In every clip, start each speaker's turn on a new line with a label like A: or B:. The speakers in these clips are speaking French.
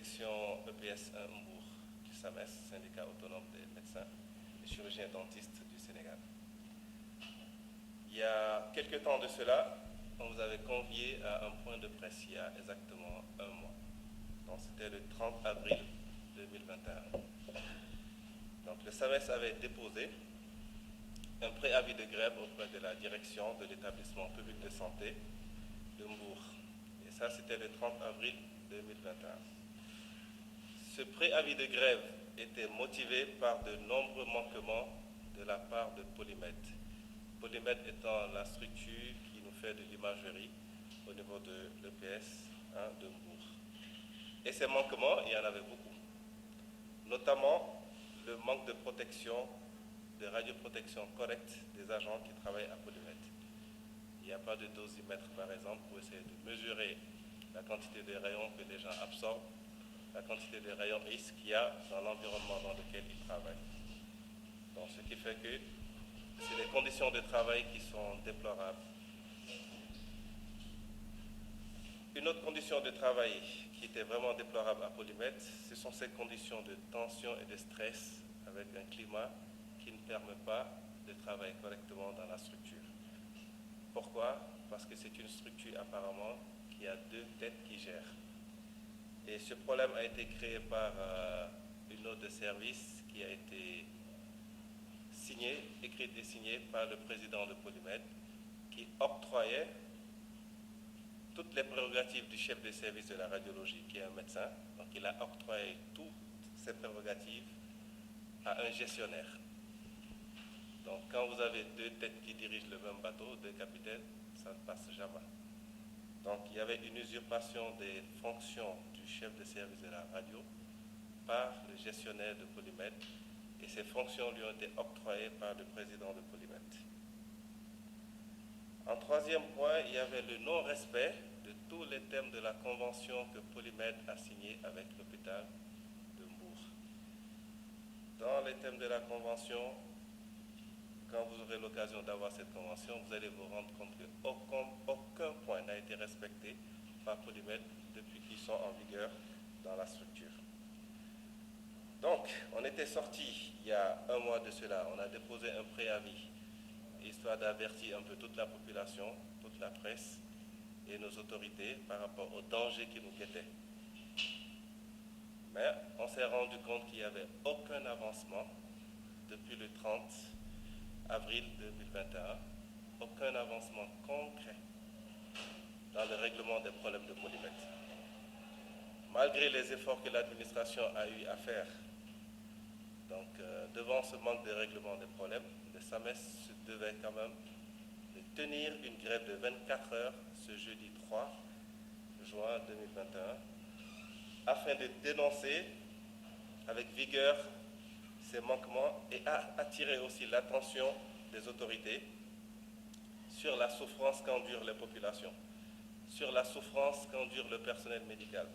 A: sous-section EPS1 Mbour du SAMES, syndicat autonome des médecins et chirurgiens dentistes du Sénégal. Il y a quelques temps de cela, on vous avait convié à un point de presse il y a exactement un mois. Donc c'était le 30 avril 2021. Donc le SAMES avait déposé un préavis de grève auprès de la direction de l'établissement public de santé de Mbour. Et ça, c'était le 30 avril 2021. Ce préavis de grève était motivé par de nombreux manquements de la part de Polymed. Polymed étant la structure qui nous fait de l'imagerie au niveau de l'EPS de Mbour. Et ces manquements, il y en avait beaucoup. Notamment le manque de protection, de radioprotection correcte des agents qui travaillent à Polymed. Il n'y a pas de dosimètre, par exemple, pour essayer de mesurer la quantité de rayons que les gens absorbent, la quantité de rayons X qu'il y a dans l'environnement dans lequel ils travaillent. Donc, ce qui fait que c'est les conditions de travail qui sont déplorables. Une autre condition de travail qui était vraiment déplorable à Polymed, ce sont ces conditions de tension et de stress avec un climat qui ne permet pas de travailler correctement dans la structure. Pourquoi? Parce que c'est une structure apparemment qui a deux têtes qui gèrent. Et ce problème a été créé par une note de service qui a été signée, écrite et signée par le président de Polymed, qui octroyait toutes les prérogatives du chef de service de la radiologie, qui est un médecin. Donc il a octroyé toutes ces prérogatives à un gestionnaire. Donc quand vous avez deux têtes qui dirigent le même bateau, deux capitaines, ça ne passe jamais. Donc il y avait une usurpation des fonctions du chef de service de la radio par le gestionnaire de Polymed, et ces fonctions lui ont été octroyées par le président de Polymed. En troisième point, il y avait le non-respect de tous les thèmes de la convention que Polymed a signée avec l'hôpital de Mbour. Dans les thèmes de la convention, quand vous aurez l'occasion d'avoir cette convention, vous allez vous rendre compte qu'aucun point n'a été respecté par Polymed depuis qu'ils sont en vigueur dans la structure. Donc, on était sorti il y a un mois de cela, on a déposé un préavis, histoire d'avertir un peu toute la population, toute la presse et nos autorités par rapport aux dangers qui nous guettaient. Mais on s'est rendu compte qu'il n'y avait aucun avancement depuis le 30 avril 2021, aucun avancement concret dans le règlement des problèmes de Polymed. Malgré les efforts que l'administration a eu à faire, donc devant ce manque de règlement des problèmes, le SAMES devait quand même tenir une grève de 24 heures ce jeudi 3 juin 2021 afin de dénoncer avec vigueur ces manquements et attirer aussi l'attention des autorités sur la souffrance qu'endurent les populations, sur la souffrance qu'endure le personnel médical,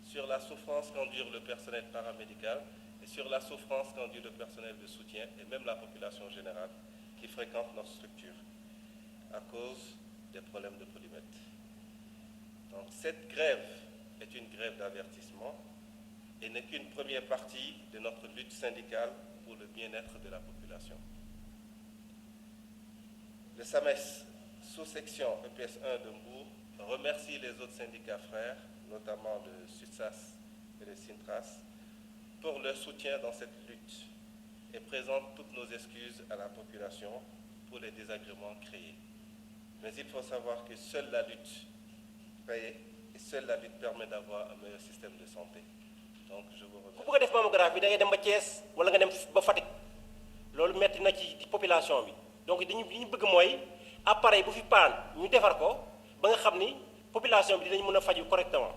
A: sur la souffrance qu'endure le personnel paramédical et sur la souffrance qu'endure le personnel de soutien et même la population générale qui fréquente notre structure à cause des problèmes de Polymed. Donc cette grève est une grève d'avertissement et n'est qu'une première partie de notre lutte syndicale pour le bien-être de la population. Le SAMES, sous-section EPS1 de Mbour, remercie les autres syndicats frères, notamment le SUTSAS et le SINTRAS, pour leur soutien dans cette lutte et présente toutes nos excuses à la population pour les désagréments créés. Mais il faut savoir que seule la lutte paye et seule la lutte permet d'avoir un meilleur système de santé. Donc je vous remercie.
B: ku bëgg a def mammographie da ngay dem ba Thiès wala nga dem ba Fatick loolu metti na ci population bi donc li ñu bëgg mooy appareil bu fi paan ñu defar ko ba nga xam ni population bi dinañ mën a faju correctement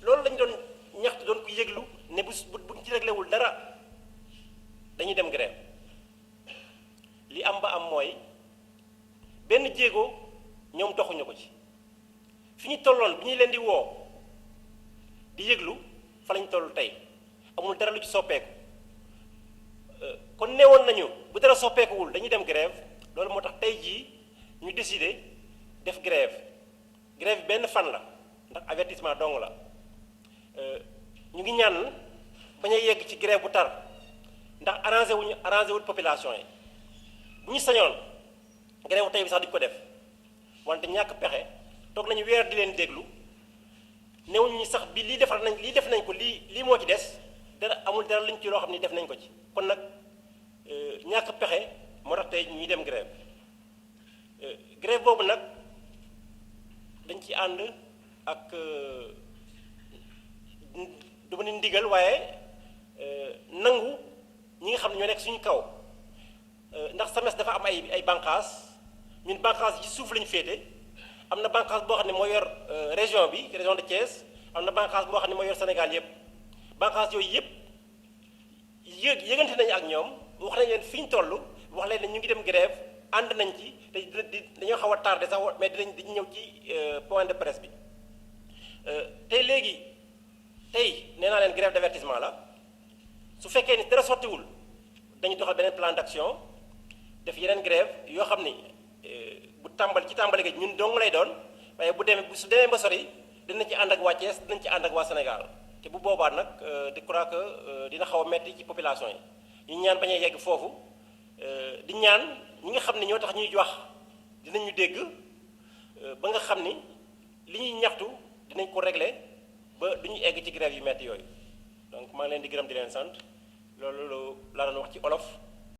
B: loolu lañ doon ñaxtu doon ko yëglu ne buñ ci réglé wul dara dañuy dem grève li am ba am mooy benn jéego ñoom doxuñu ko ci fi ñu tolloon bi ñu leen di woo di yëglu fa lañ toll tey amul dara lu ci soppeeku kon neewoon nañu bu dara soppeekuwul dañuy dem grève loolu moo tax tey jii ñu décidé def grève bi benn fan la ndax avertissement dong la ñu ngi ñaan bañ a yegg ci grève bu tar ndax arrangé wul population yi bu ñu sañoon grève bu tey bi sax duñu ko def wante ñàkk pexe toog nañu weer di leen déglu newuñu ñu sax bi lii def nañ ko lii moo ci des dara amul dara luñ ci loo xam ni def nañ ko ci kon nag ñàkk pexe moo tax tey ñuy dem grève grève boobu nag dañ ci ànd ak du ma ni ndigal waaye nangu ñi nga xam ne ñoo nekk suñu kaw ndax SAMES dafa am ay bànqaas ñun bànqaas yi ci suuf lañu féete am na bànqaas boo xam ne moo yor région de Thiès am na bànqaas boo xam ne moo yor Sénégal yépp bànqaas yooyu yépp yëgante nañu ak ñoom wax nañ leen fi ñu toll wax leen ne ñu ngi dem grève ànd nañ ci te dañoo xaw a tardé sax mais dañu ñëw ci point de presse bi tey léegi nee naa leen grève d'avertissement la su fekkee ni dara sottiwul dañu doxal beneen plan d'action def yeneen grève yoo xam ni bu tàmbali gi ñun dong lay doon waaye su demee ba sori dinañ ci ànd ak waa Thiès dinañ ci ànd ak waa Sénégal te bu boobaa nag je crois que dina xaw a metti ci population yi ñu ñaan bañ a yegg foofu di ñaan ñi nga xam ne ñoo tax ñuy wax dinañ ñu dégg ba nga xam ni li ñuy ñaxtu dinañ ko régler ba du ñu egg ci grève yu metti yooyu donc maa ngi leen di gërëm di leen sant loolu laa doon wax ci olof